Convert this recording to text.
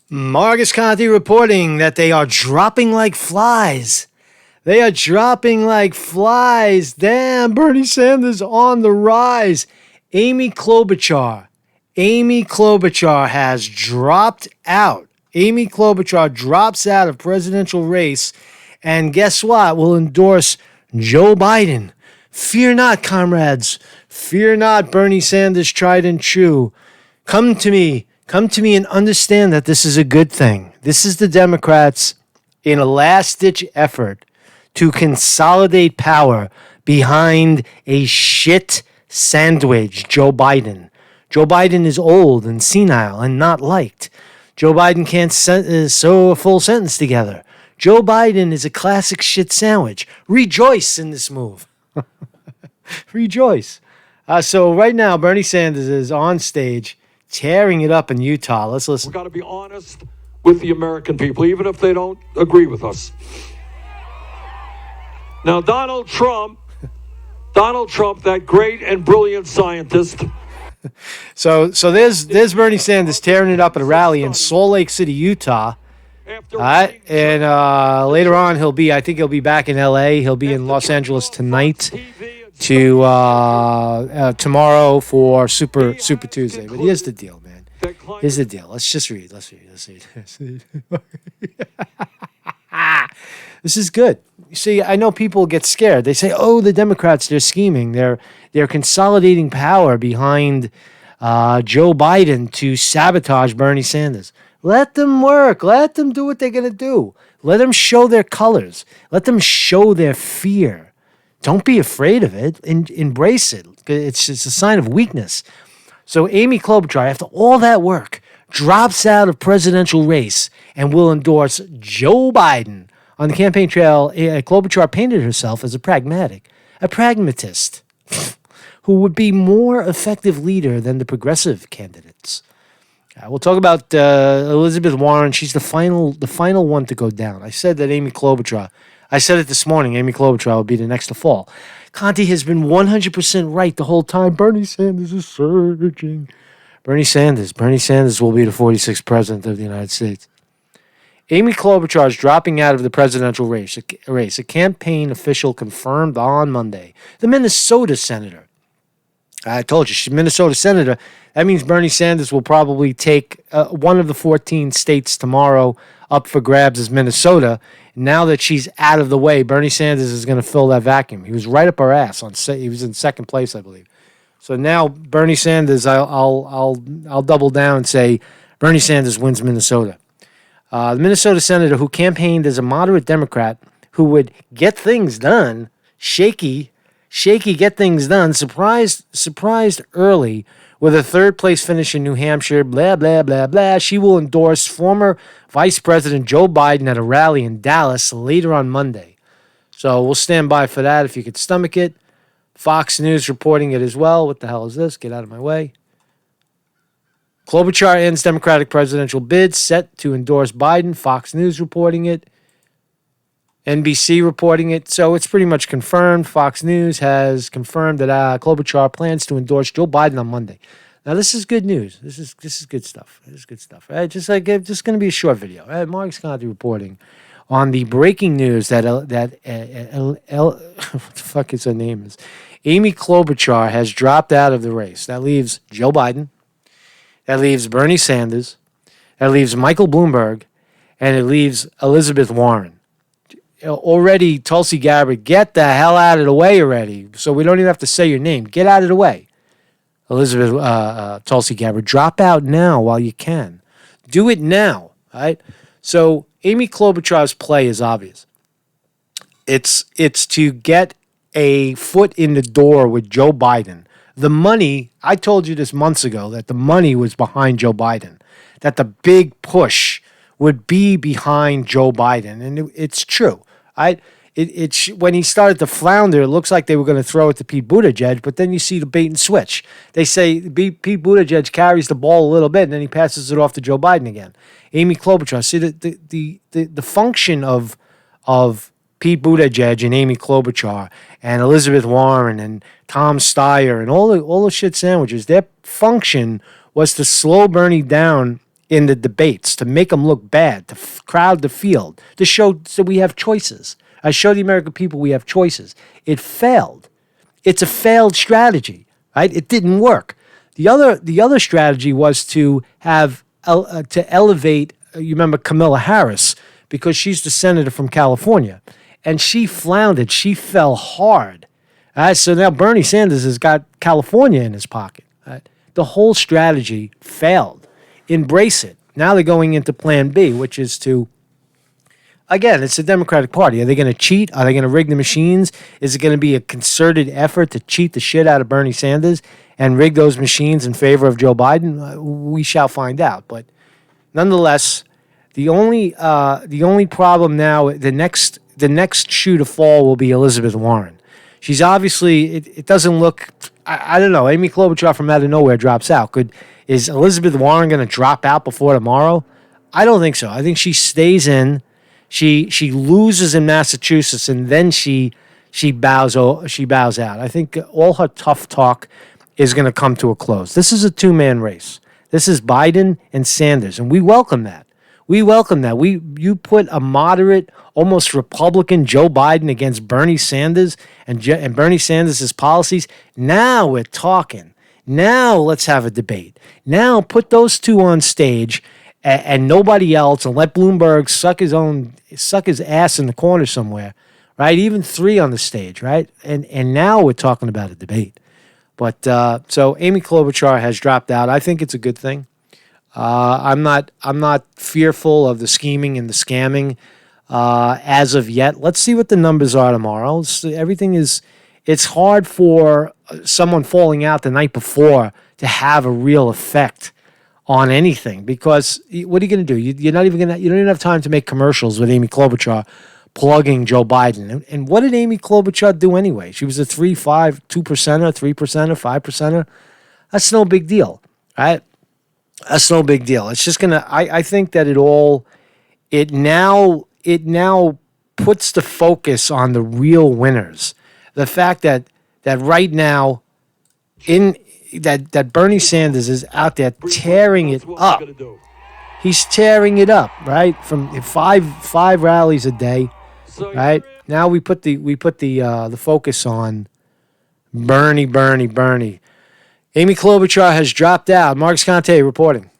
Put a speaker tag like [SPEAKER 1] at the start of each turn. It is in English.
[SPEAKER 1] Marcus Conte reporting that they are dropping like flies. They are dropping like flies. Damn, Bernie Sanders on the rise. Amy Klobuchar. Amy Klobuchar has dropped out. Amy Klobuchar drops out of presidential race. And guess what? Will endorse Joe Biden. Fear not, comrades. Fear not, Bernie Sanders tried and true. Come to me. Come to me and understand that this is a good thing. This is the Democrats in a last-ditch effort to consolidate power behind a shit sandwich, Joe Biden. Joe Biden is old and senile and not liked. Joe Biden can't sew a full sentence together. Joe Biden is a classic shit sandwich. Rejoice in this move. Rejoice. So right now, Bernie Sanders is on stage tearing it up in Utah. Let's listen.
[SPEAKER 2] We've got to be honest with the American people, even if they don't agree with us. Now, Donald Trump, that great and brilliant scientist.
[SPEAKER 1] So there's Bernie Sanders tearing it up at a rally in Salt Lake City, Utah. And later on, I think he'll be back in L.A. He'll be in Los Angeles tonight to tomorrow for Super Tuesday. But here's the deal, man. Here's the deal. Let's read. This is good. You see, I know people get scared. They say, "Oh, the Democrats, they're scheming. They're consolidating power behind Joe Biden to sabotage Bernie Sanders." Let them work. Let them do what they're going to do. Let them show their colors. Let them show their fear. Don't be afraid of it. Embrace it. It's a sign of weakness. So Amy Klobuchar, after all that work, drops out of presidential race and will endorse Joe Biden. On the campaign trail, Klobuchar painted herself as a pragmatist, who would be more effective leader than the progressive candidates. We'll talk about Elizabeth Warren. She's the final one to go down. I said that I said it this morning, Amy Klobuchar will be the next to fall. Conte has been 100% right the whole time. Bernie Sanders is surging. Bernie Sanders will be the 46th president of the United States. Amy Klobuchar is dropping out of the presidential race. A campaign official confirmed on Monday. The Minnesota senator. I told you, she's a Minnesota senator. That means Bernie Sanders will probably take one of the 14 states tomorrow up for grabs as Minnesota. Now that she's out of the way, Bernie Sanders is going to fill that vacuum. He was right up her ass. He was in second place, I believe. So now Bernie Sanders, I'll double down and say Bernie Sanders wins Minnesota. The Minnesota senator who campaigned as a moderate Democrat who would get things done, shaky get things done, surprised early with a third-place finish in New Hampshire, blah, blah, blah, blah. She will endorse former Vice President Joe Biden at a rally in Dallas later on Monday. So we'll stand by for that if you could stomach it. Fox News reporting it as well. What the hell is this? Get out of my way. Klobuchar ends Democratic presidential bid, set to endorse Biden. Fox News reporting it. NBC reporting it. So it's pretty much confirmed. Fox News has confirmed that Klobuchar plans to endorse Joe Biden on Monday. Now, this is good news. This is good stuff. This is good stuff. Right? Just going to be a short video. Right? Marcus Conte reporting on the breaking news that what the fuck is her name is? Amy Klobuchar has dropped out of the race. That leaves Joe Biden. That leaves Bernie Sanders. That leaves Michael Bloomberg. And it leaves Elizabeth Warren. Already, Tulsi Gabbard, get the hell out of the way already. So we don't even have to say your name. Get out of the way. Tulsi Gabbard, drop out now while you can. Do it now, right? So Amy Klobuchar's play is obvious. It's to get a foot in the door with Joe Biden. The money, I told you this months ago, that the money was behind Joe Biden, that the big push would be behind Joe Biden. And it's true. When he started to flounder, it looks like they were going to throw it to Pete Buttigieg, but then you see the bait and switch. They say Pete Buttigieg carries the ball a little bit, and then he passes it off to Joe Biden again. Amy Klobuchar, see the function of Pete Buttigieg and Amy Klobuchar and Elizabeth Warren and Tom Steyer and all the shit sandwiches, their function was to slow Bernie down in the debates to make them look bad, to crowd the field, to show that we have choices. I show the American people we have choices. It failed. It's a failed strategy, right? It didn't work. The other strategy was to have to elevate. You remember Kamala Harris, because she's the senator from California, and she floundered. She fell hard. So now Bernie Sanders has got California in his pocket. Right? The whole strategy failed. Embrace it. Now they're going into Plan B, which is to, again, it's the Democratic Party. Are they going to cheat? Are they going to rig the machines? Is it going to be a concerted effort to cheat the shit out of Bernie Sanders and rig those machines in favor of Joe Biden? We shall find out. But nonetheless, the only problem now, the next shoe to fall will be Elizabeth Warren. She's obviously, it doesn't look, I don't know, Amy Klobuchar from out of nowhere drops out. Is Elizabeth Warren going to drop out before tomorrow? I don't think so. I think she stays in. She loses in Massachusetts, and then she bows out. I think all her tough talk is going to come to a close. This is a two-man race. This is Biden and Sanders, and we welcome that. You put a moderate, almost Republican Joe Biden against Bernie Sanders and Bernie Sanders' policies. Now we're talking. Now let's have a debate. Now put those two on stage and nobody else, and let Bloomberg suck his ass in the corner somewhere, right? Even three on the stage, right? And now we're talking about a debate. But so Amy Klobuchar has dropped out. I think it's a good thing. I'm not fearful of the scheming and the scamming as of yet. Let's see what the numbers are tomorrow. It's hard for someone falling out the night before to have a real effect on anything, because what are you going to do? You don't even have time to make commercials with Amy Klobuchar plugging Joe Biden. And what did Amy Klobuchar do anyway? She was a 2%, 3%, 5%. That's no big deal, right? That's no big deal. It's just gonna. I think that it now puts the focus on the real winners. The fact that right now, that Bernie Sanders is out there tearing it up. He's tearing it up, right? From five rallies a day, right? Now we put the focus on Bernie. Amy Klobuchar has dropped out. Marcus Conte reporting.